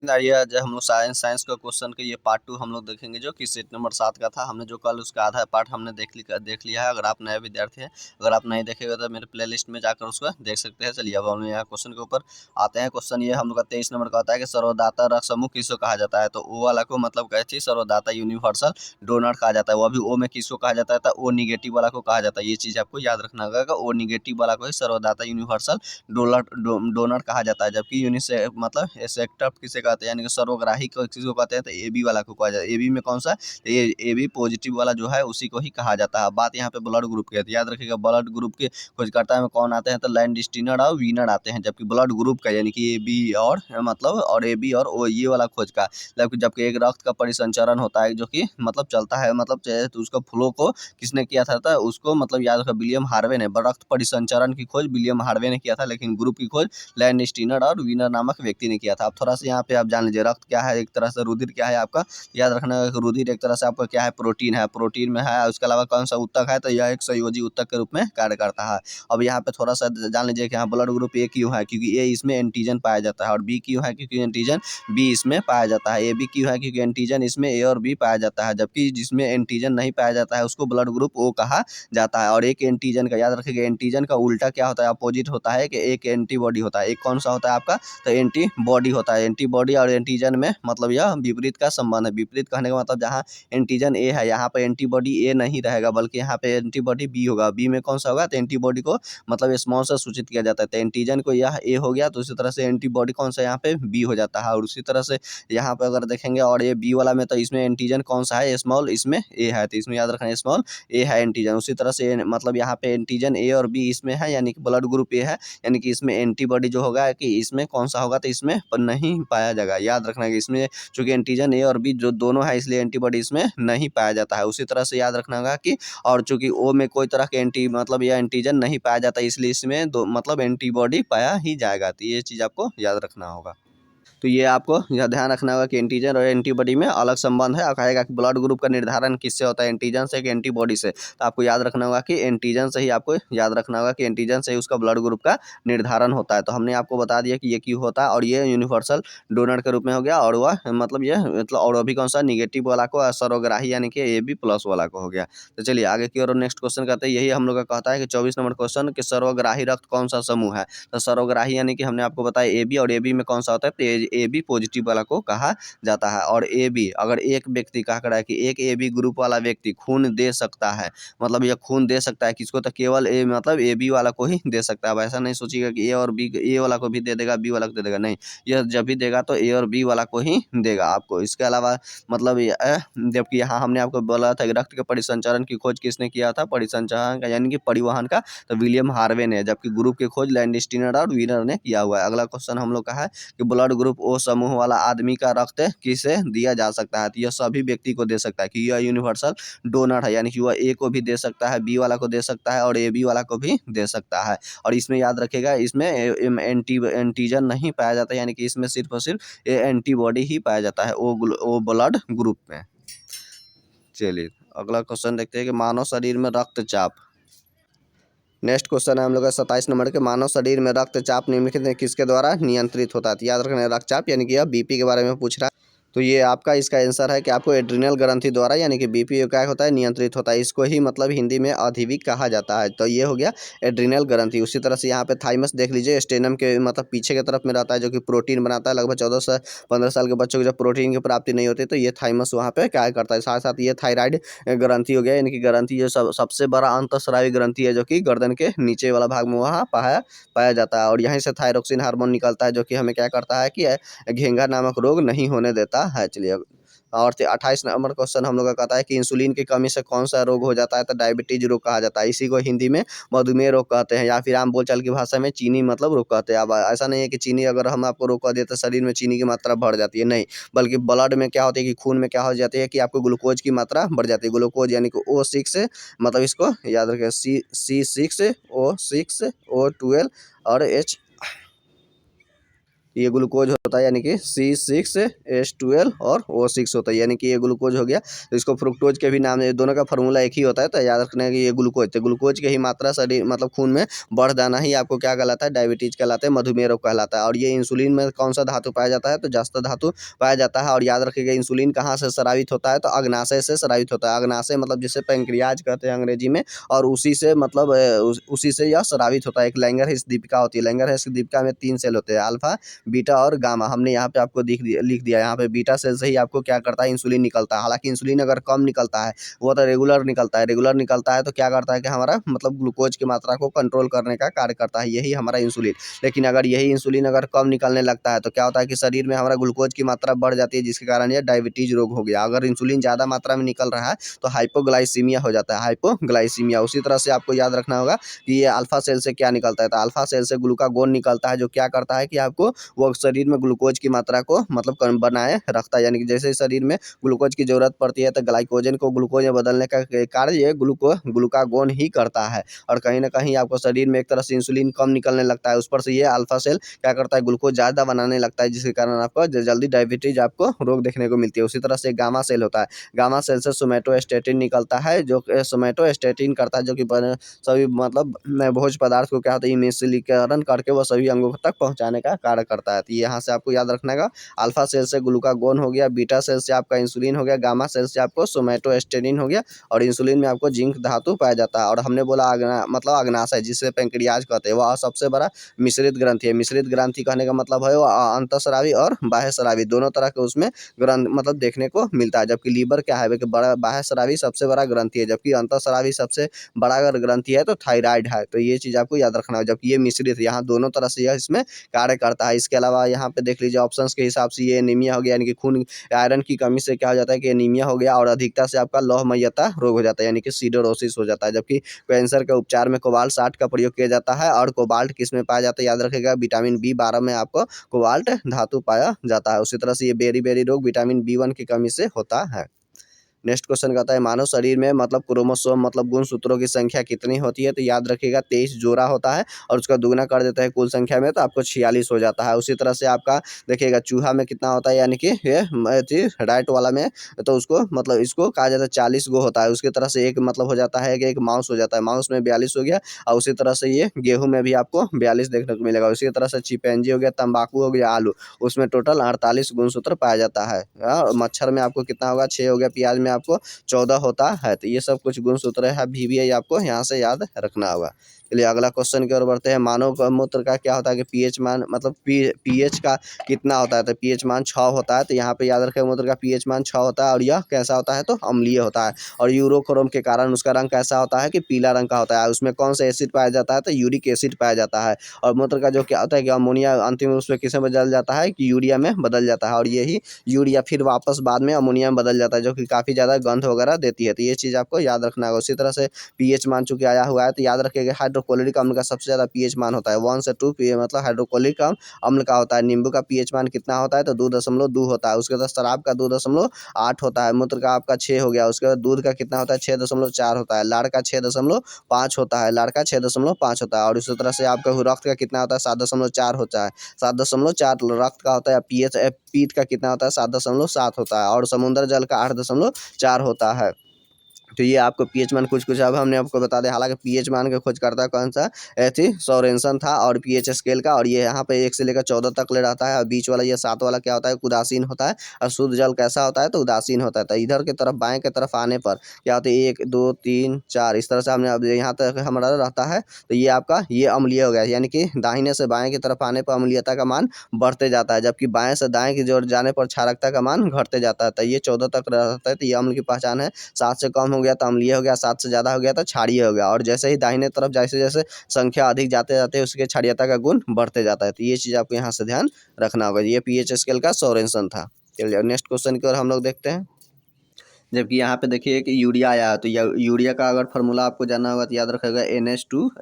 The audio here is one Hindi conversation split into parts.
ये आज हम लोग साइंस साइंस का क्वेश्चन के ये पार्ट 2 हम लोग देखेंगे जो कि सेट नंबर 7 का था। हमने जो कल उसका आधा पार्ट हमने देख लिया है। अगर आप नए विद्यार्थी हैं, अगर आप नहीं देखेगा तो मेरे प्लेलिस्ट में जाकर उसको देख सकते हैं। चलिए अब हम यहाँ क्वेश्चन के ऊपर आते हैं। क्वेश्चन ये हम लोग का 23 नंबर का आता है कि सर्वदाता रक्त समूह किसको कहा जाता है। तो ओ वाला को मतलब कहती है सर्वदाता यूनिवर्सल डोनर कहा जाता है। वो अभी ओ में किसको कहा जाता है तो ओ निगेटिव वाला को कहा जाता है। ये चीज़ आपको याद रखना होगा। ओ निगेटिव वाला को ही सर्वदाता यूनिवर्सल डोनर कहा जाता है। जबकि यूनिसेफ मतलब एक्सेप्टर किसे कहते हैं, यानी कि सर्वग्राही को किसी को कहते हैं तो ए बी वाला को कहा जाता है। ए बी में कौन सा, तो ये ए बी पॉजिटिव वाला जो है उसी को ही कहा जाता है। बात यहाँ पे ब्लड ग्रुप की है, तो याद रखिएगा ब्लड ग्रुप के खोजकर्ता में कौन आते हैं तो लैंडस्टीनर और वीनर आते हैं। जबकि ब्लड ग्रुप का यानी कि ए बी और मतलब और ए बी और ओ ये वाला खोज का, जबकि एक रक्त का परिसंचरण होता है जो कि मतलब चलता है मतलब तो उसका फ्लो को किसने किया था उसको मतलब याद रखा विलियम हार्वे ने। रक्त परिसंचरण की खोज विलियम हार्वे ने किया था, लेकिन ग्रुप की खोज लैंडस्टीनर और वीनर नामक व्यक्ति ने किया था। अब थोड़ा सा यहाँ पे आप जान लीजिए रक्त क्या है, एक तरह से रुधिर क्या है आपका, याद रखना है रुधिर एक तरह से आपका क्या है, प्रोटीन है, प्रोटीन में है। उसके अलावा कौन सा ऊतक है तो यह एक संयोजी ऊतक के रूप में कार्य करता है। अब यहाँ पे थोड़ा सा जान लीजिए कि यहाँ ब्लड ग्रुप ए क्यों है, क्योंकि ए इसमें एंटीजन पाया जाता है, और बी क्यों है क्योंकि एंटीजन बी इसमें पाया जाता है। ए बी क्यों है क्योंकि एंटीजन इसमें ए और बी पाया जाता है, जबकि जिसमें एंटीजन नहीं पाया जाता है उसको ब्लड ग्रुप ओ कहा जाता है। और एक एंटीजन का याद रखिएगा, एंटीजन का उल्टा क्या होता है, अपोजिट होता है कि एक एंटीबॉडी होता है। एक कौन सा होता है आपका तो एंटीबॉडी होता है। एंटीबॉडी और एंटीजन में मतलब यह विपरीत का संबंध है। विपरीत कहने का मतलब जहाँ एंटीजन ए है यहाँ पे एंटीबॉडी ए नहीं रहेगा, बल्कि यहाँ पे एंटीबॉडी बी होगा। बी में कौन सा होगा तो एंटीबॉडी को मतलब स्मॉल से सूचित किया जाता है। तो एंटीजन को यह ए हो गया, तो उसी तरह से एंटीबॉडी कौन सा यहाँ पे बी हो जाता है। और उसी तरह से यहाँ पे अगर देखेंगे और ये बी वाला में तो इसमें एंटीजन कौन सा है स्मॉल, इसमें ए है, तो इसमें याद रखना स्मॉल ए है एंटीजन। उसी तरह से मतलब यहाँ पे एंटीजन ए और बी इसमें है, यानी कि ब्लड ग्रुप ए है, यानी कि इसमें एंटीबॉडी जो होगा कि इसमें कौन सा होगा तो इसमें नहीं पाया जाएगा। याद रखना कि इसमें चूंकि एंटीजन ए और बी जो दोनों है इसलिए एंटीबॉडी इसमें नहीं पाया जाता है। उसी तरह से याद रखना होगा कि और चूंकि ओ में कोई तरह के मतलब यह एंटीजन नहीं पाया जाता, इसलिए इसमें दो मतलब एंटीबॉडी पाया ही जाएगा। तो ये चीज़ आपको याद रखना होगा। तो ये आपको यह ध्यान रखना होगा कि एंटीजन और एंटीबॉडी में अलग संबंध है। और कहेगा कि ब्लड ग्रुप का निर्धारण किससे होता है, एंटीजन से कि एंटीबॉडी से। तो आपको याद रखना होगा कि एंटीजन से ही, आपको याद रखना होगा कि एंटीजन से ही उसका ब्लड ग्रुप का निर्धारण होता है। तो हमने आपको बता दिया कि ये क्यों होता है, और ये यूनिवर्सल डोनर के रूप में हो गया। और वह मतलब ये मतलब और अभी कौन सा निगेटिव वाला को सर्वग्राही यानी कि ए बी प्लस वाला को हो गया। तो चलिए आगे की ओर नेक्स्ट क्वेश्चन करते हैं। यही हम लोग का कहता है कि 24 नंबर क्वेश्चन कि सर्वग्राही रक्त कौन सा समूह है। तो सर्वग्राही यानी कि हमने आपको बताया ए बी, और ए बी में कौन सा होता है तो ए बी पॉजिटिव वाला को कहा जाता है। और ए बी अगर एक व्यक्ति कहा कर रहा है कि एक ए बी ग्रुप वाला व्यक्ति खून दे सकता है, मतलब यह खून दे सकता है किसको तो केवल ए मतलब ए बी वाला को ही दे सकता है। अब ऐसा नहीं सोचिएगा कि ए और बी, ए वाला को भी दे देगा बी वाला को दे देगा, नहीं, यह जब भी देगा तो ए और बी वाला को ही देगा आपको। इसके अलावा मतलब जबकि यहाँ हमने आपको बोला था कि रक्त के परिसंचरण की खोज किसने किया था, परिसंचरण का यानी कि परिवहन का, तो विलियम हार्वे ने। जबकि ग्रुप की खोज लैंडस्टीनर और वीनर ने किया हुआ है। अगला क्वेश्चन हम लोग का है कि ब्लड ग्रुप ओ समूह वाला आदमी का रक्त किसे दिया जा सकता है। तो यह सभी व्यक्ति को दे सकता है कि यह यूनिवर्सल डोनर है, यानी कि वह ए को भी दे सकता है, बी वाला को दे सकता है और ए बी वाला को भी दे सकता है। और इसमें याद रखेगा इसमें एंटीजन नहीं पाया जाता, यानी कि इसमें सिर्फ और सिर्फ एंटीबॉडी ही पाया जाता है ओ ब्लड ग्रुप में। चलिए अगला क्वेश्चन देखते हैं कि मानव शरीर में रक्तचाप। नेक्स्ट क्वेश्चन है हम लोग का 27 नंबर के, मानव शरीर में रक्तचाप निम्नलिखित में किसके द्वारा नियंत्रित होता है। तो याद रखना रक्तचाप यानी कि यह बीपी के बारे में पूछ रहा है। तो ये आपका इसका आंसर है कि आपको एड्रिनल ग्रंथि द्वारा यानी कि बीपी क्या होता है नियंत्रित होता है। इसको ही मतलब हिंदी में अधिविक कहा जाता है। तो ये हो गया एड्रिनल ग्रंथि। उसी तरह से यहाँ पे थाइमस देख लीजिए, स्टेनम के मतलब पीछे की तरफ में रहता है, जो कि प्रोटीन बनाता है। लगभग 14 से 15 साल के बच्चों को जब प्रोटीन की प्राप्ति नहीं होती तो ये थाइमस वहाँ पे क्या करता है। साथ साथ ये थायराइड ग्रंथि हो गया, यानी कि ग्रंथि जो सबसे बड़ा अंतःस्रावी ग्रंथि है, जो कि गर्दन के नीचे वाला भाग में वहाँ पाया जाता है। और यहीं से थायरोक्सिन हार्मोन निकलता है, जो कि हमें क्या करता है कि घेंघा नामक रोग नहीं होने देता है। चलिए और 28 नंबर क्वेश्चन हम लोग का कहता है कि इंसुलिन की कमी से कौन सा रोग हो जाता है। तो डायबिटीज रोग कहा जाता है। इसी को हिंदी में मधुमेह रोग कहते हैं, या फिर आम बोलचाल की भाषा में चीनी मतलब रोग कहते हैं। अब ऐसा नहीं है कि चीनी अगर हम आपको रोग कह दें तो शरीर में चीनी की मात्रा बढ़ जाती है, नहीं, बल्कि ब्लड में क्या होती है कि खून में क्या हो जाती है कि आपको ग्लूकोज की मात्रा बढ़ जाती है। ग्लूकोज यानी कि O6 मतलब इसको याद रखें C6 O6 O12 और H, ये ग्लूकोज होता है, यानी कि C6H12 और O6 होता है, यानी कि ये ग्लूकोज हो गया। तो इसको फ्रुक्टोज के भी नाम है, दोनों का फार्मूला एक ही होता है, तो याद रखना है कि ये ग्लूकोज, तो ग्लूकोज की ही मात्रा शरीर मतलब खून में बढ़ जाना ही आपको क्या कहलाता है, डायबिटीज कहलाता है, मधुमेह रोग कहलाता है। और ये इंसुलिन में कौन सा धातु पाया जाता है, तो जस्ता धातु पाया जाता है। और याद रखिएगा इंसुलिन कहाँ से स्रावित होता है, तो अग्नाशय से स्रावित होता है। अग्नाशय मतलब जिसे पैंक्रियाज कहते हैं अंग्रेजी में, और उसी से मतलब उसी से यह स्रावित होता है। एक लैंगरहैंस दीपिका होती है, लैंगरहैंस दीपिका में 3 सेल होते हैं, अल्फा, बीटा और गामा। हमने यहाँ पे आपको लिख दिया, यहाँ पे बीटा सेल से ही आपको क्या करता है, इंसुलिन निकलता है। हालांकि इंसुलिन अगर कम निकलता है, वो तो रेगुलर निकलता है, रेगुलर निकलता है तो क्या करता है कि हमारा मतलब ग्लूकोज की मात्रा को कंट्रोल करने का कार्य करता है, यही हमारा इंसुलिन। लेकिन अगर यही इंसुलिन अगर कम निकलने लगता है तो क्या होता है कि शरीर में हमारा ग्लूकोज की मात्रा बढ़ जाती है, जिसके कारण यह डायबिटीज रोग हो गया। अगर इंसुलिन ज़्यादा मात्रा में निकल रहा है तो हाइपोग्लाइसीमिया हो जाता है, हाइपोग्लाइसीमिया। उसी तरह से आपको याद रखना होगा कि ये अल्फा सेल से क्या निकलता है, तो अल्फा सेल से ग्लूकागोन निकलता है, जो क्या करता है कि आपको वो शरीर में ग्लूकोज की मात्रा को मतलब बनाए रखता है। यानी कि जैसे शरीर में ग्लूकोज की जरूरत पड़ती है तो ग्लाइकोजन को ग्लूकोज में बदलने का कार्य ये ग्लूकागोन ही करता है। और कहीं ना कहीं आपको शरीर में एक तरह से इंसुलिन कम निकलने लगता है, उस पर से ये अल्फा सेल क्या करता है, ग्लूकोज ज़्यादा बनाने लगता है, जिसके कारण आपको जल्दी डायबिटीज आपको रोग देखने को मिलती है। उसी तरह से गामा सेल होता है, गामा सेल से सोमेटोस्टेटिन निकलता है, जो सोमेटोस्टेटिन करता है, जो कि सभी मतलब भोज्य पदार्थ को क्या होता है, मिश्रीकरण करके वो सभी अंगों तक पहुंचाने का कार्य करता है। तो यहाँ से आपको याद रखना है, अल्फा सेल से ग्लूकागोन हो गया, बीटा सेल से आपका इंसुलिन हो गया, गामा सेल से आपको सोमेटोस्टेटिन हो गया, और इंसुलिन में आपको जिंक धातु पाया जाता है। और हमने बोला मतलब अग्नाशय, जिसे पैंक्रियाज कहते हैं, वह सबसे बड़ा मिश्रित ग्रंथि है। मिश्रित ग्रंथि कहने का मतलब है वो अंतःस्रावी और बाह्यस्रावी दोनों तरह के उसमें ग्रंथ मतलब देखने को मिलता है। जबकि लीवर क्या है, बड़ा बाह्यस्रावी सबसे बड़ा ग्रंथि है, जबकि अंतःस्रावी सबसे बड़ा अगर ग्रंथि है तो थायराइड है। तो ये चीज़ आपको याद रखना है। जबकि ये मिश्रित, यहाँ दोनों तरह से यह इसमें कार्य करता है। इसके अलावा यहाँ पे देख लीजिए ऑप्शंस के हिसाब से, ये एनीमिया हो गया, यानी कि खून आयरन की कमी से क्या हो जाता है कि एनीमिया हो गया, और अधिकता से आपका लौहमयता रोग हो जाता है, यानी कि सिडरोसिस हो जाता है। जबकि कैंसर के उपचार में कोबाल्ट 60 का प्रयोग किया जाता है। और कोबाल्ट किस में पाया जाता है, याद रखिएगा विटामिन B12 में आपको कोबाल्ट धातु पाया जाता है। उसी तरह से ये बेरी रोग विटामिन B1 की कमी से होता है। नेक्स्ट क्वेश्चन कहता है मानव शरीर में मतलब क्रोमोसोम मतलब गुणसूत्रों की संख्या कितनी होती है, तो याद रखिएगा 23 जोड़ा होता है, और उसका दुगना कर देता है कुल संख्या में तो आपको 46 हो जाता है। उसी तरह से आपका देखिएगा चूहा में कितना होता है, यानी कि ये राइट वाला में, तो उसको मतलब इसको कहा जाता है 40 गो होता है। उसकी तरह से एक मतलब हो जाता है कि एक माउस हो जाता है, माउस में 42 हो गया। और उसी तरह से ये गेहूँ में भी आपको 42 देखने को मिलेगा। उसी तरह से चिपैंजी हो गया, तंबाकू हो गया, आलू, उसमें टोटल 48 गुणसूत्र पाया जाता है। मच्छर में आपको कितना होगा, 6 हो गया। प्याज में आपको 14 होता है। तो ये सब कुछ गुणसूत्र है, VBI आपको यहाँ से याद रखना होगा। चलिए अगला क्वेश्चन की ओर बढ़ते हैं। मानव मूत्र का क्या होता है कि पीएच मान मतलब पीएच का कितना होता है, तो पीएच मान 6 होता है। तो यहाँ पे याद रखें मूत्र का पीएच मान 6 होता है, और यह कैसा होता है, तो अम्लीय होता है। और यूरोक्रोम के कारण उसका रंग कैसा होता है कि पीला रंग का होता है। उसमें कौन सा एसिड पाया जाता है, तो यूरिक एसिड पाया जाता है। और मूत्र का जो क्या होता है कि अमोनिया अंतिम रूप में किसमें बदल जाता है, कि यूरिया में बदल जाता है। और यही यूरिया फिर वापस बाद में अमोनिया में बदल जाता है, जो कि काफ़ी ज़्यादा गंध वगैरह देती है। तो ये चीज़ आपको याद रखना होगा। उसी तरह से पीएच मान चूंकि आया हुआ है, तो याद रखिएगा हाइड्रोक्लोरिक अम्ल का सबसे ज़्यादा पीएच मान होता है 1 से 2 मतलब हाइड्रोक्लोरिक अम्ल का होता है। नींबू का पीएच मान कितना होता है, तो 2.2 होता है। उसके बाद शराब का 2.8 होता है। मूत्र का आपका 6 हो गया। उसके बाद दूध का कितना होता है, 6.4 होता है। लाड़ का 6.5 होता है, लाड़ का 6.5 होता है। और इसी तरह से आपका रक्त का कितना होता है, 7.4 होता है। 7.4 रक्त का होता है। पीएच पीत का कितना होता है, 7.7 होता है। और समुद्र जल का 8.4 होता है। तो ये आपको पीएच मान कुछ अब हमने आपको बता दें। हालांकि पीएच मान का खोजकर्ता कौन सा थी, सोरेनसन था। और पीएच स्केल का, और ये यहाँ पे 1 से लेकर 14 तक ले रहता है। और बीच वाला ये 7 वाला क्या होता है, उदासीन होता है। और शुद्ध जल कैसा होता है, तो उदासीन होता है। तो इधर की तरफ बाएं की तरफ आने पर क्या होता है, 1 2 3 4 इस तरह से हमने अब यहाँ तक हमारा रहता है। तो ये आपका ये अम्लीय हो गया, यानी कि दाहिने से बाएं की तरफ आने पर अम्लीयता का मान बढ़ते जाता है, जबकि बाएं से दाएं की जोर जाने पर क्षारकता का मान घटते जाता है। तो ये 14 तक रहता है। तो ये अम्ल की पहचान है। 7 से कम हो गया तो अम्लीय हो गया, 7 से ज़्यादा हो गया तो क्षारीय हो गया। और जैसे ही दाहिने तरफ जैसे जैसे संख्या अधिक जाते जाते उसके क्षारीयता का गुण बढ़ते जाता है। तो ये चीज़ आपको यहाँ से ध्यान रखना होगा। ये पीएच स्केल का सोरेनसन था। चलिए नेक्स्ट क्वेश्चन की ओर हम लोग देखते हैं। जबकि यहाँ पे देखिए कि यूरिया आया है, तो यूरिया का अगर फार्मूला आपको जानना होगा तो याद रखेगा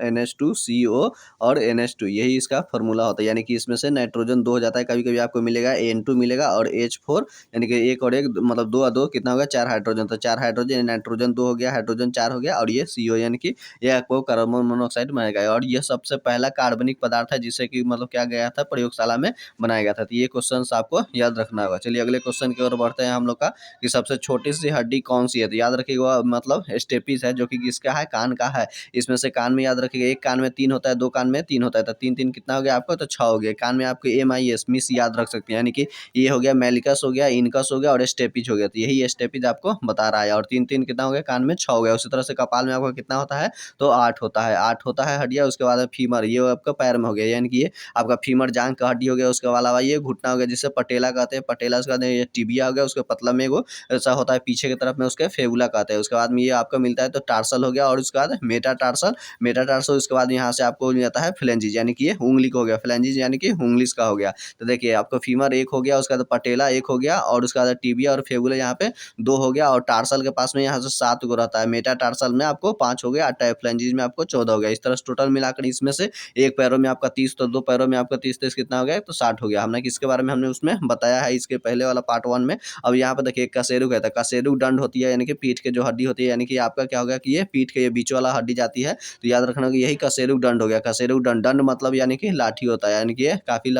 NH2CO और NH2, यही इसका फार्मूला होता है। यानी कि इसमें से नाइट्रोजन 2 हो जाता है, कभी कभी आपको मिलेगा N2 मिलेगा और H4, यानी कि एक और एक मतलब 2 और 2 कितना हो गया 4 हाइड्रोजन, तो 4 हाइड्रोजन, नाइट्रोजन 2 हो गया, हाइड्रोजन 4 हो गया और ये CO, यानी कि ये आपको कार्बन मोनोऑक्साइड बनाया गया। और ये सबसे पहला कार्बनिक पदार्थ है जिसे कि मतलब क्या गया था प्रयोगशाला में बनाया गया था। तो ये क्वेश्चन आपको याद रखना होगा। चलिए अगले क्वेश्चन की ओर बढ़ते हैं हम लोग का, कि सबसे छोटी सी हड्डी कौन सी है। तो याद रखिएगा मतलब स्टेपिस है, जो कि किसका है, कान का है। इसमें से कान में याद रखिएगा, एक कान में 3 होता है, 2 कान में 3 होता है, तो 3 3 कितना हो गया आपको, तो 6 हो गया। कान में आपको MIS मिस याद रख सकते हैं, यानी कि ये हो गया मेलिकस हो गया, इनकस हो गया और स्टेपिज हो गया। तो यही स्टेपिज आपको बता रहा है। और 3 3 कितना हो गया, कान में 6 हो गया। उसी तरह से कपाल में आपका कितना होता है, तो 8 होता है, 8 होता है हड्डियाँ। उसके बाद फीमर, ये आपका पैर में हो गया, यानी कि ये आपका फीमर जांघ का हड्डी हो गया। उसके अलावा ये घुटना हो गया, जिसे पटेला कहते हैं, पटेला। उसके बाद ये टिबिया हो गया, उसके पतला में एगो ऐसा होता है पीछे की तरफ में, उसके फेबुला कहते हैं। उसके बाद में ये आपका मिलता है तो टार्सल हो गया, और उसके बाद मेटाटार्सल, मेटाटार्सल। उसके बाद यहाँ से आपको मिल जाता है फ्लेंजिज, यानी कि ये उंगली का हो गया, फ्लेंजिज यानी कि उंगलिस का हो गया। तो देखिए आपको फीमर एक हो गया, उसके बाद पटेला एक हो गया, और उसके बाद टिबिया और फेबुला यहाँ पे 2 हो गया, और टार्सल के पास में यहाँ से 7 गो रहता है। मेटाटार्सल में आपको 5 हो गया, फ्लेंजिज में आपको 14 हो गया। इस तरह टोटल मिलाकर इसमें से एक पैरों में आपका 30, तो 2 पैरों में आपका 30 30 कितना हो गया, तो 60 हो गया। हमने किसके बारे में हमने उसमें बताया है इसके पहले वाला पार्ट 1 में। अब यहाँ पे देखिए कसेरू कहता है, कसेरू दंड होती है, यानी कि पीठ के जो हड्डी होती है, यानी कि आपका क्या होगा कि ये पीठ के ये बीच वाला हड्डी जाती है। तो याद रखना कि यही कसेरू दंड हो गया। कसेरू दंड, दंड मतलब यानी कि लाठी होता है, यानी कि ये काफी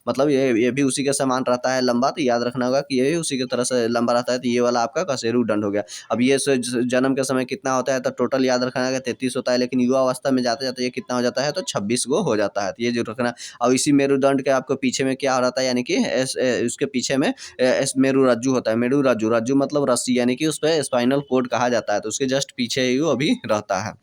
मतलब ये भी उसी के समान रहता है लंबा। तो याद रखना होगा कि ये भी उसी की तरह से लंबा रहता है। तो ये वाला आपका कसेरू दंड हो गया। अब ये जन्म के समय कितना होता है, तो टोटल याद रखना है 33 होता है, लेकिन युवा अवस्था में जाते जाते ये कितना हो जाता है, तो 26 गो हो जाता है। तो ये जरूर रखना। और इसी मेरुदंड के आपको पीछे में क्या रहता है, यानी कि उसके पीछे में मेरु रज्जु होता है। मेरु रज्जु, रज्जु मतलब रस्सी, यानी कि उस पर स्पाइनल कोड कहा जाता है। तो उसके जस्ट पीछे ही वो अभी रहता है।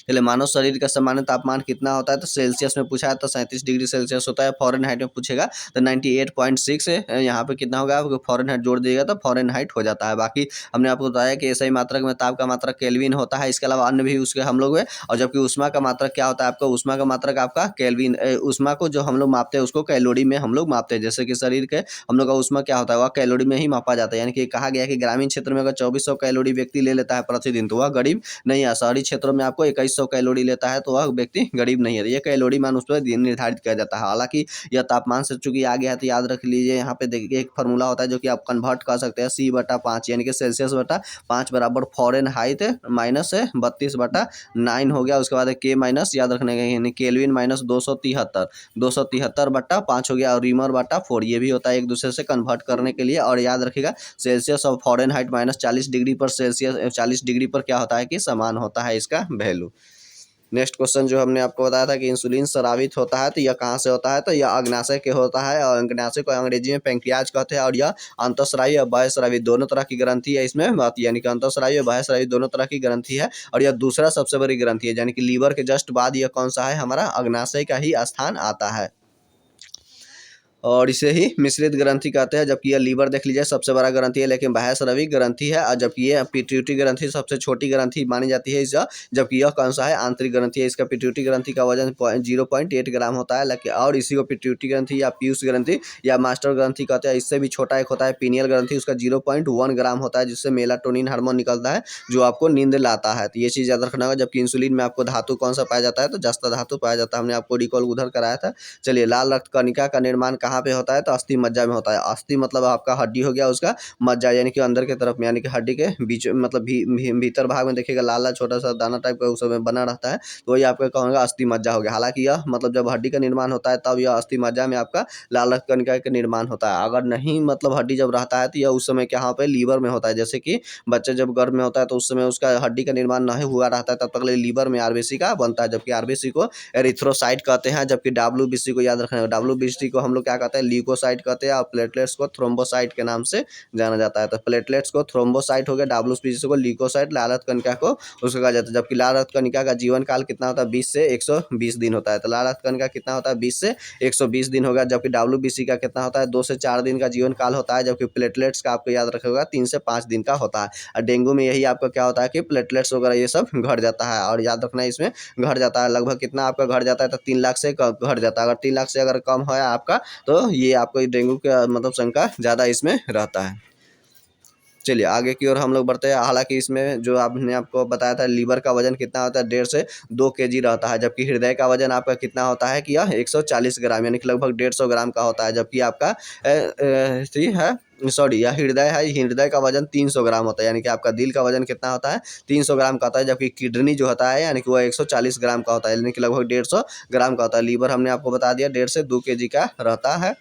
चलिए मानव शरीर का सामान्य तापमान कितना होता है, तो सेल्सियस में पूछा है तो 37 डिग्री सेल्सियस होता है। फॉरेनहाइट में पूछेगा तो 98.6 है। यहाँ पे कितना होगा, आपको फॉरेनहाइट जोड़ दिएगा तो फॉरेनहाइट हो जाता है। बाकी हमने आपको बताया कि ऐसा ही मात्रक में ताप का मात्रक केल्विन होता है। इसके अलावा अन्य भी उसके हम लोग, और जबकि उष्मा का मात्रक क्या होता है आपका, उष्मा का मात्रक आपका केल्विन, उष्मा को जो हम लोग मापते हैं उसको कैलोरी में हम लोग मापते हैं। जैसे कि शरीर के हम लोग का उष्मा क्या होता है, वह कैलोरी में ही मापा जाता है। यानी कि कहा गया है कि ग्रामीण क्षेत्र में अगर 2400 कैलोरी व्यक्ति ले लेता है प्रतिदिन, तो वह गरीब नहीं है। शहरी क्षेत्रों में आपको 2100 कैलोरी लेता है, तो वह व्यक्ति गरीब नहीं है। ये कैलोरी मान उस पर निर्धारित किया जाता है। हालांकि यह तापमान से चूंकि आ गया है, तो याद रख लीजिए यहाँ पे देखिए एक फार्मूला होता है जो कि आप कन्वर्ट कर सकते हैं, C/5, यानी कि सेल्सियस बटा 5 बराबर फॉरेनहाइट माइनस 32/9 हो गया। उसके बाद के माइनस याद रखने का, यानी केल्विन माइनस 273/5 हो गया, और रीमर बटा 4 ये भी होता है एक दूसरे से कन्वर्ट करने के लिए। और याद रखिएगा सेल्सियस और फॉरेनहाइट माइनस 40 डिग्री पर सेल्सियस, 40 डिग्री पर क्या होता है कि समान होता है इसका वैल्यू। नेक्स्ट क्वेश्चन जो हमने आपको बताया था कि इंसुलिन स्रावित होता है, तो यह कहाँ से होता है, तो यह अग्नाशय के होता है, और अग्नाशय को अंग्रेजी में पैंक्रियाज कहते हैं। और यह अंतःस्रावी और बाह्यस्रावी दोनों तरह की ग्रंथि है इसमें बात, यानी कि अंतःस्रावी और बाह्यस्रावी दोनों तरह की ग्रंथि है। और यह दूसरा सबसे बड़ी ग्रंथि है, यानी कि लीवर के जस्ट बाद यह कौन सा है, हमारा अग्नाशय का ही स्थान आता है। और इसे ही मिश्रित ग्रंथि कहते हैं। जबकि यह लीवर देख लीजिए सबसे बड़ा ग्रंथि है, लेकिन बाह्यस्रावी ग्रंथि है। और जबकि ये पिट्यूटरी ग्रंथि सबसे छोटी ग्रंथि मानी जाती है इसका, जबकि यह कौन सा है, आंतरिक ग्रंथि है। इसका पिट्यूटरी ग्रंथि का वजन 0.8 ग्राम होता है। लेकिन और इसी को पिट्यूटरी ग्रंथि या पीयूष ग्रंथि या मास्टर ग्रंथि कहते हैं। इससे भी छोटा एक होता है पीनियल ग्रंथि, उसका 0.1 ग्राम होता है, जिससे मेलाटोनिन हार्मोन निकलता है जो आपको नींद लाता है। तो ये चीज़ याद रखना होगा। जबकि इंसुलिन में आपको धातु कौन सा पाया जाता है, तो जस्ता धातु पाया जाता है। हमने आपको रिकॉल उधर कराया था। चलिए लाल रक्त कणिका का निर्माण कहाँ पे होता है, तो अस्थि मज्जा में होता है। अस्थि मतलब आपका हड्डी हो गया, उसका मज्जा यानी कि अंदर के तरफ में, यानी कि हड्डी के बीच मतलब भीतर भाग में देखिएगा लाल लाल छोटा सा दाना टाइप का उस में बना रहता है, तो वही आपका कहोगे अस्थि मज्जा हो गया। हालांकि यह मतलब जब हड्डी का निर्माण होता है तब यह अस्थि मज्जा में आपका लाल रक्त कणिका का निर्माण होता है। अगर नहीं मतलब हड्डी जब रहता है तो यह उस समय क्या पे लीवर में होता है। जैसे कि बच्चे जब गर्भ में होता है तो उस समय उसका हड्डी का निर्माण नहीं हुआ रहता है, तब तक लीवर में आरबीसी का बनता है। जबकि आरबीसी को एरिथ्रोसाइट कहते हैं, जबकि डब्ल्यूबीसी को याद रखना है, डब्ल्यूबीसी को हम लोग क्या कहते हैं, ल्यूकोसाइट कहते हैं। और प्लेटलेट्स को थ्रोम्बोसाइट के नाम से जाना जाता है। तो प्लेटलेट्स को थ्रोम्बोसाइट हो गया, डब्ल्यूबीसी को ल्यूकोसाइट, लाल रक्त कणिका को उसको कहा जाता है। जबकि लाल रक्त कणिका का जीवन काल कितना होता है, 20 से 120 दिन होता है। तो लाल रक्त कणिका कितना होता है, 20 से 120 दिन होगा। जबकि डब्ल्यूबीसी का कितना होता है, 2 से 4 दिन का जीवन काल होता है। जबकि प्लेटलेट्स का आपको याद रखेगा 3 से 5 दिन का होता है। और डेंगू में यही आपका क्या होता है कि प्लेटलेट्स वगैरह ये सब घट जाता है। और याद रखना है इसमें घट जाता है लगभग कितना आपका घट जाता है, तो 3 लाख से घट जाता है। अगर 3 लाख से अगर कम है आपका, तो ये आपको डेंगू का मतलब संख्या ज़्यादा इसमें रहता है। चलिए आगे की ओर हम लोग बढ़ते हैं। हालांकि इसमें जो आपने आपको बताया था लीवर का वजन कितना होता है 1.5 से 2 kg रहता है, जबकि हृदय का वजन आपका कितना होता है कि यह 140 ग्राम यानी कि लगभग 150 ग्राम का होता है। जबकि आपका सॉरी यह हृदय है, हृदय का वजन 300 ग्राम होता है, यानी कि आपका दिल का वजन कितना होता है 300 ग्राम का होता है। जबकि किडनी जो होता है यानी कि वह 140 ग्राम का होता है, यानी कि लगभग 150 ग्राम का होता है। लीवर हमने आपको बता दिया 1.5 से 2 kg का रहता है।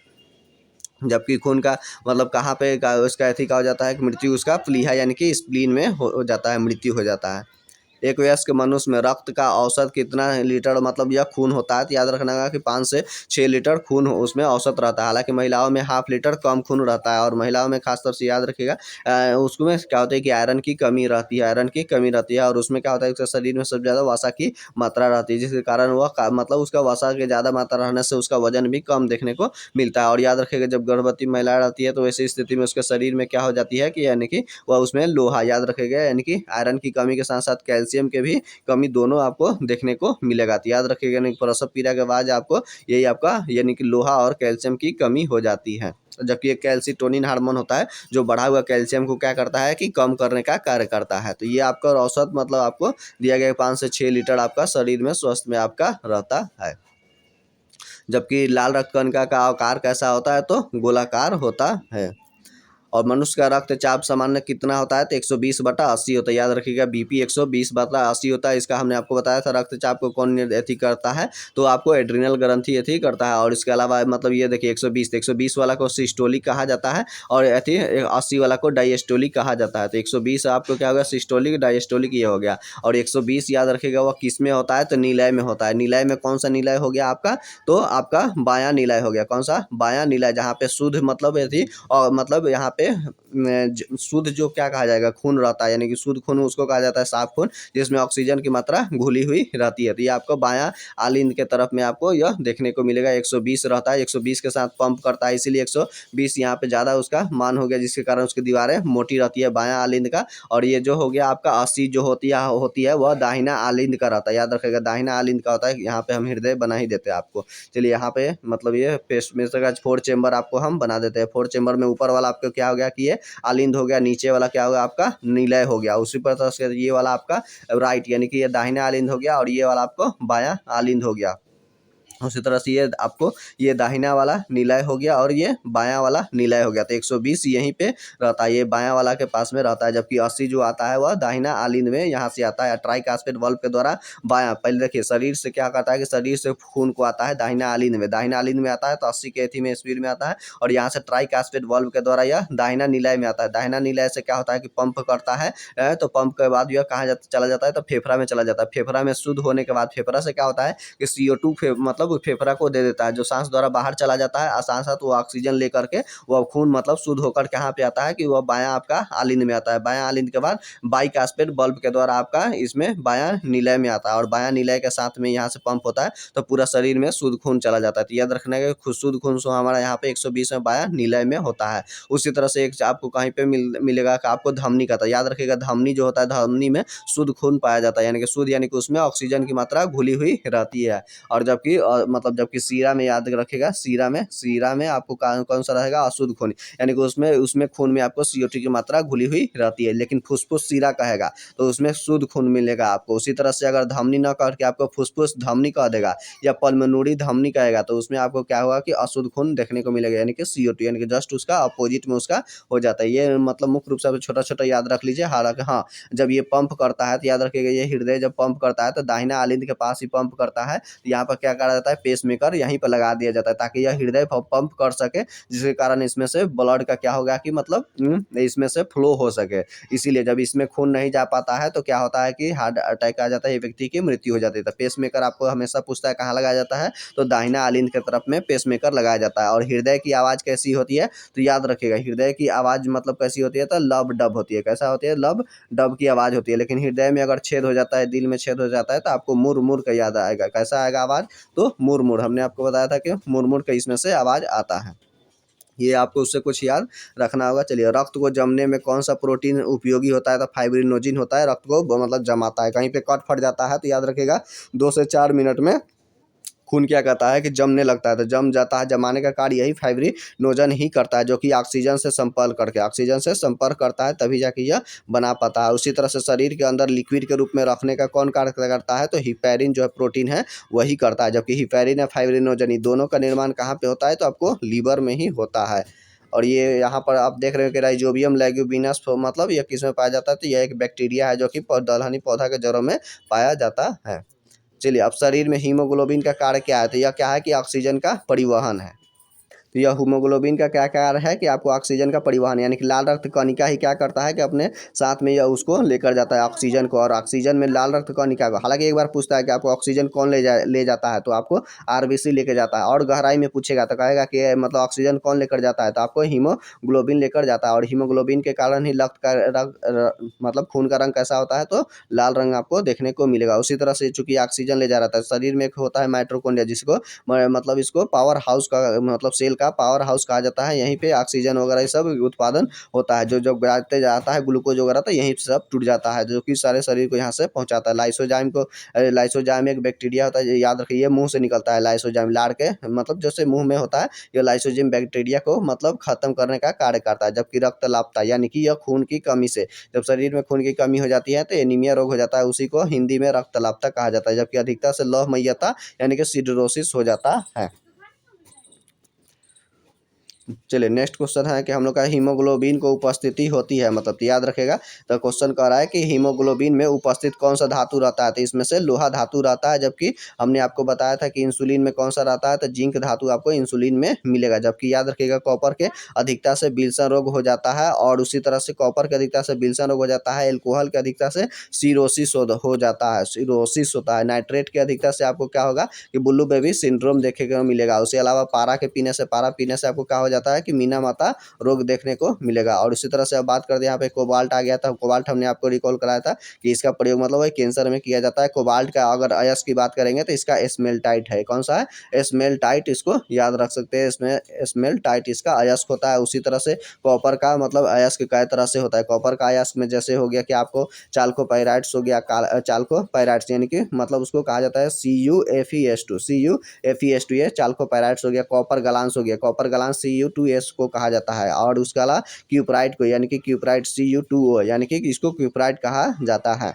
जबकि खून का मतलब कहाँ पे उसका एथी का हो जाता है कि मृत्यु उसका प्लीहा यानी कि स्प्लीन में हो जाता है, मृत्यु हो जाता है। एक वयस्क मनुष्य में रक्त का औसत कितना लीटर मतलब यह खून होता है, तो याद रखना होगा कि 5 से 6 लीटर खून उसमें औसत रहता है। हालांकि महिलाओं में ½ लीटर कम खून रहता है, और महिलाओं में खासतौर से याद रखिएगा उसमें क्या होता है कि आयरन की कमी रहती है, आयरन की कमी रहती है। और उसमें क्या होता है कि शरीर में सबसे ज़्यादा वसा की मात्रा रहती है, जिसके कारण वह मतलब उसका वसा के ज़्यादा मात्रा रहने से उसका वजन भी कम देखने को मिलता है। और याद रखिएगा जब गर्भवती महिला रहती है तो ऐसी स्थिति में उसके शरीर में क्या हो जाती है कि यानी कि वह उसमें लोहा, याद रखिएगा यानी कि आयरन की कमी के साथ साथ कैल्शियम के भी कमी दोनों आपको देखने को मिलेगा। तो याद रखिएगा यानी प्रसव पीड़ा के बाद आपको यही आपका यानी कि लोहा और कैल्शियम की कमी हो जाती है। जबकि एक कैल्सिटोनिन हार्मोन होता है जो बढ़ा हुआ कैल्शियम को क्या करता है कि कम करने का कार्य करता है। तो ये आपका औसत मतलब आपको दिया गया 5 से 6 लीटर आपका शरीर में स्वस्थ में आपका रहता है। जबकि लाल रक्त कणिका का आकार कैसा होता है, तो गोलाकार होता है। और मनुष्य का रक्तचाप सामान्य कितना होता है, तो 120/80 होता है। याद रखिएगा बीपी 120/80 होता है। इसका हमने आपको बताया था रक्तचाप को कौन एथी करता है, तो आपको एड्रिनल ग्रंथि एथी करता है। और इसके अलावा मतलब ये देखिए 120 वाला को सिस्टोलिक कहा जाता है, और एथी 80 वाला को डायस्टोलिक कहा जाता है। तो 120 आपको क्या होगा सिस्टोलिक, डायस्टोलिक ये हो गया। और 120 याद रखिएगा वह किस में होता है, तो निलय में होता है। निलय में कौन सा निलय हो गया आपका, तो आपका बायां निलय हो गया। कौन सा, बायां निलय, जहाँ पे शुद्ध मतलब एथी और मतलब यहाँ पे शुद्ध जो क्या कहा जाएगा खून रहता है, यानी कि शुद्ध खून उसको कहा जाता है साफ खून, जिसमें ऑक्सीजन की मात्रा घुली हुई रहती है। तो ये आपको बायां आलिंद के तरफ में आपको यह देखने को मिलेगा। 120 रहता है, 120 के साथ पंप करता है, इसीलिए 120 यहाँ पे ज़्यादा उसका मान हो गया, जिसके कारण उसकी दीवारें मोटी रहती है बायां आलिंद का। और ये जो हो गया आपका 80 जो होती है वह दाहिना आलिंद का रहता है। याद रखेगा दाहिना आलिंद का होता है। यहाँ पे हम हृदय बना ही देते हैं आपको। चलिए यहाँ पे मतलब ये पेसमेकर का 4 चेंबर आपको हम बना देते हैं। 4 चेंबर में ऊपर वाला आपको क्या हो गया कि ये आलिंद हो गया, नीचे वाला क्या हो गया आपका निलय हो गया। उसी प्रकार से ये वाला आपका राइट यानी कि ये दाहिना आलिंद हो गया, और ये वाला आपको बायां आलिंद हो गया। उसी तरह से ये आपको ये दाहिना वाला निलय हो गया और ये बायां वाला निलय हो गया। तो 120 यहीं पे रहता है, ये बायां वाला के पास में रहता है। जबकि 80 जो आता है वह दाहिना आलिंद में यहाँ से आता है, ट्राइकास्पेड वाल्व के द्वारा बायां। पहले देखिए शरीर से क्या करता है कि शरीर से खून को आता है दाहिना आलिंद में, दाहिना आलिंद में आता है तो 80 के एथी में स्पीड में आता है, और यहाँ से ट्राइकास्पेड वाल्व के द्वारा यह दाहिना निलय में आता है। दाहिना निलय से क्या होता है कि पंप करता है, तो पंप के बाद यह कहाँ चला जाता है, तो फेफड़ा में चला जाता है। फेफड़ा में शुद्ध होने के बाद फेफड़ा से क्या होता है कि CO2 मतलब फेफड़ा को दे देता है, जो सांस द्वारा बाहर चला जाता है, और साथ साथ वो ऑक्सीजन लेकर के वह खून मतलब शुद्ध होकर कहाँ पे आता है कि वह बायां आपका आलिंद में आता है। बायां आलिंद के बाद बाइकास्पेड बल्ब के द्वारा आपका इसमें बायां निलय में आता है, और बायां निलय के साथ में यहाँ से पंप होता है तो पूरा शरीर में शुद्ध खून चला जाता है। तो याद रखना है कि शुद्ध खून सो हमारा यहाँ पे 120 में बायां निलय में होता है। उसी तरह से एक आपको कहीं पे मिलेगा कि आपको धमनी का, तो याद रखिएगा धमनी जो होता है, धमनी में शुद्ध खून पाया जाता है, यानी कि शुद्ध यानी कि उसमें ऑक्सीजन की मात्रा घुली हुई रहती है। और जबकि मतलब जबकि सीरा में याद रखेगा, सीरा में आपको कौन सा रहेगा अशुद्ध खून, यानी कि उसमें खून में आपको CO2 की मात्रा घुली हुई रहती है। लेकिन फुसफुस सीरा कहेगा तो उसमें शुद्ध खून मिलेगा आपको। उसी तरह से अगर धमनी न करके आपको फुसफुस धमनी कह देगा या पल्मोनरी धमनी कहेगा तो उसमें आपको क्या होगा कि अशुद्ध खून देखने को मिलेगा, यानी कि CO2, यानी कि जस्ट उसका अपोजिट में उसका हो जाता है। ये मतलब मुख्य रूप से छोटा छोटा याद रख लीजिए। हालांकि हाँ, जब ये पंप करता है तो याद रखिएगा ये हृदय जब पंप करता है तो दाहिना आलिंद के पास ही पंप करता है। तो यहाँ पर क्या करा जाता है, पेसमेकर यहीं पर लगा दिया जाता है ताकि यह हृदय पंप कर सके, जिसके कारण इसमें से ब्लड का क्या होगा कि मतलब इसमें से फ्लो हो सके। इसीलिए जब इसमें खून नहीं जा पाता है तो क्या होता है कि हार्ट अटैक आ जाता है, व्यक्ति की मृत्यु हो जाती है। तो पेसमेकर आपको हमेशा पूछता है कहाँ लगाया जाता है, तो दाहिना आलिंद की तरफ में पेसमेकर लगाया जाता है। और हृदय की आवाज़ कैसी होती है, तो याद रखिएगा हृदय की आवाज़ मतलब कैसी होती है, तो लब डब होती है। कैसा होती है, लब डब की आवाज़ होती है। लेकिन हृदय में अगर छेद हो जाता है, दिल में छेद हो जाता है, तो आपको मुर मुर का याद आएगा। कैसा आएगा आवाज़, तो मुर मुर। हमने आपको बताया था कि मुर मुर का इसमें से आवाज़ आता है। ये आपको उससे कुछ याद रखना होगा। चलिए रक्त को जमने में कौन सा प्रोटीन उपयोगी होता है, तो फाइब्रिनोजिन होता है, रक्त को मतलब जमाता है। कहीं पे कट फट जाता है तो याद रखिएगा 2 से 4 मिनट में खून क्या कहता है कि जमने लगता है, तो जम जाता है, जमाने का कार्य यही फाइब्रिनोजन ही करता है, जो कि ऑक्सीजन से संपर्क करता है तभी जाके यह बना पाता है। उसी तरह से शरीर के अंदर लिक्विड के रूप में रखने का कौन कार्य करता है, तो हिपैरिन जो है प्रोटीन है वही करता है, जबकि हिपैरिन या फाइब्रिनोजन दोनों का निर्माण कहाँ पे होता है, तो आपको लीवर में ही होता है। और ये यहाँ पर आप देख रहे हो कि राइजोबियम लेग्यूमिनस मतलब यह किस में पाया जाता है, तो यह एक बैक्टीरिया है जो कि दलहनी पौधा के जड़ों में पाया जाता है। चलिए, अब शरीर में हीमोग्लोबिन का कार्य क्या है, तो यह क्या है कि ऑक्सीजन का परिवहन है। तो यह हीमोग्लोबिन का क्या कार्य है कि आपको ऑक्सीजन का परिवहन, यानी कि लाल रक्त कणिका ही क्या करता है कि अपने साथ में यह उसको लेकर जाता है ऑक्सीजन को, और ऑक्सीजन में लाल रक्त कणिका को, हालांकि एक बार पूछता है कि आपको ऑक्सीजन कौन ले जाता है, तो आपको आरबीसी लेकर जाता है, और गहराई में पूछेगा तो कहेगा कि मतलब ऑक्सीजन कौन लेकर जाता है, तो आपको हीमोग्लोबिन लेकर जाता है। और हीमोग्लोबिन के कारण ही मतलब खून का रंग कैसा होता है, तो लाल रंग आपको देखने को मिलेगा। उसी तरह से चूंकि ऑक्सीजन ले जा रहा था, शरीर में एक होता है माइटोकॉन्ड्रिया, जिसको मतलब इसको पावर हाउस का मतलब सेल का पावर हाउस कहा जाता है। यहीं पे ऑक्सीजन वगैरह सब उत्पादन होता है, जो बढ़ाते जाता है ग्लूकोज वगैरह, तो यहीं सब टूट जाता है, जो कि सारे शरीर को यहाँ से पहुँचाता है। लाइसोजाइम एक बैक्टीरिया होता है, याद रखिए, ये मुंह से निकलता है। लाइसोजाइम लार के मतलब जैसे मुंह में होता है, ये लाइसोजाइम बैक्टीरिया को मतलब खत्म करने का कार्य करता है। जबकि रक्त लापता, यानी कि यह खून की कमी से, जब शरीर में खून की कमी हो जाती है तो एनीमिया रोग हो जाता है, उसी को हिंदी में रक्त लापता कहा जाता है। जबकि अधिकता से लौहमयता यानी कि सिडरोसिस हो जाता है। चलिए, नेक्स्ट क्वेश्चन है कि हम लोग का हीमोग्लोबिन को उपस्थिति होती है, मतलब तो याद रखेगा। तो क्वेश्चन कह रहा है कि हीमोग्लोबिन में उपस्थित कौन सा धातु रहता है, तो इसमें से लोहा धातु रहता है। जबकि हमने आपको बताया था कि इंसुलिन में कौन सा रहता है, तो जिंक धातु आपको इंसुलिन में मिलेगा। जबकि याद रखिएगा, कॉपर के अधिकता से विल्सन रोग हो जाता है, और उसी तरह से कॉपर के अधिकता से विल्सन रोग हो जाता है। एल्कोहल के अधिकता से सिरोसिस हो जाता है, सिरोसिस होता है। नाइट्रेट की अधिकता से आपको क्या होगा कि बुल्लू बेबी सिंड्रोम देखने को मिलेगा। उसके अलावा पारा पीने से आपको क्या हो जाता है कि मीना माता रोग देखने को मिलेगा। और इसी तरह से अब बात कर दे, यहाँ पे कोबाल्ट आ गया था। कोबाल्ट हमने आपको रिकॉल कराया था कि इसका प्रयोग मतलब है कैंसर में किया जाता है। कोबाल्ट का अगर अयस्क की बात करेंगे तो इसका स्मेल्टाइट है। कौन सा है? स्मेल्टाइट, इसको याद रख सकते हैं। इसमें स्मेल्टाइट इसका अयस्क होता है। उसी तरह से कॉपर का मतलब अयस्क कई तरह से होता है। कॉपर का अयस्क में जैसे हो गया कि आपको चाल्कोपाइराइड्स हो गया, चाल्कोपाइराइड्स यानी कि मतलब उसको कहा जाता है CuFeS2 ये चाल्कोपाइराइड्स हो गया। कॉपर गलांस हो गया, कॉपर गलांस Cu2S को कहा जाता है। और उसके अलावा क्यूपराइट को, यानी कि क्यूपराइट Cu2O, यानी कि इसको क्यूपराइट कहा जाता है।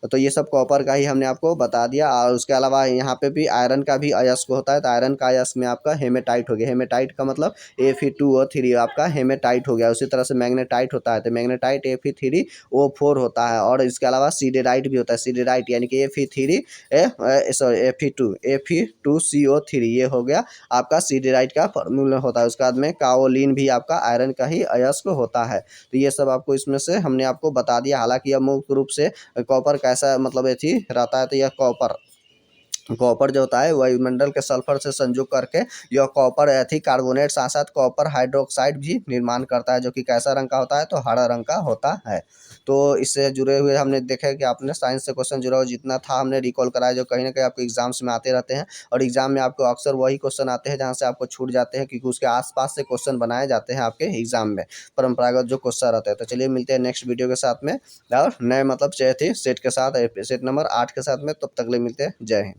तो ये सब कॉपर का ही हमने आपको बता दिया। और उसके अलावा यहाँ पे भी आयरन का भी अयस्क होता है। तो आयरन का अयस्क में आपका हेमेटाइट हो गया। हेमेटाइट का मतलब Fe2O3 आपका हेमेटाइट हो गया। उसी तरह से मैग्नेटाइट होता है, तो मैग्नेटाइट Fe3O4 होता है। और इसके अलावा सीडेराइट भी होता है। सीडेराइट यानी कि Fe2CO3 ये हो गया आपका सीडेराइट का फॉर्मूला होता है। उसके बाद में काओलिन भी आपका आयरन का ही अयस्क होता है। तो ये सब आपको इसमें से हमने आपको बता दिया। हालांकि यह मुख्य रूप से कॉपर कैसा मतलब एथी रहता है, तो यह कॉपर जो होता है वायुमंडल के सल्फर से संयोग करके यह कॉपर एथी कार्बोनेट साथ साथ कॉपर हाइड्रोक्साइड भी निर्माण करता है, जो कि कैसा रंग का होता है, तो हरा रंग का होता है। तो इससे जुड़े हुए हमने देखा कि आपने साइंस से क्वेश्चन जुड़ा हुआ जितना था हमने रिकॉल कराया, जो कहीं ना कहीं आपको एग्जाम्स में आते रहते हैं। और एग्जाम में आपको अक्सर वही क्वेश्चन आते हैं जहाँ से आपको छूट जाते हैं, क्योंकि उसके आसपास से क्वेश्चन बनाए जाते हैं आपके एग्जाम में, परंपरागत जो क्वेश्चन रहते हैं। तो चलिए मिलते हैं नेक्स्ट वीडियो के साथ में, और नए मतलब सेट के साथ, सेट नंबर 8 के साथ में। तब तक ले मिलते हैं। जय हिंद।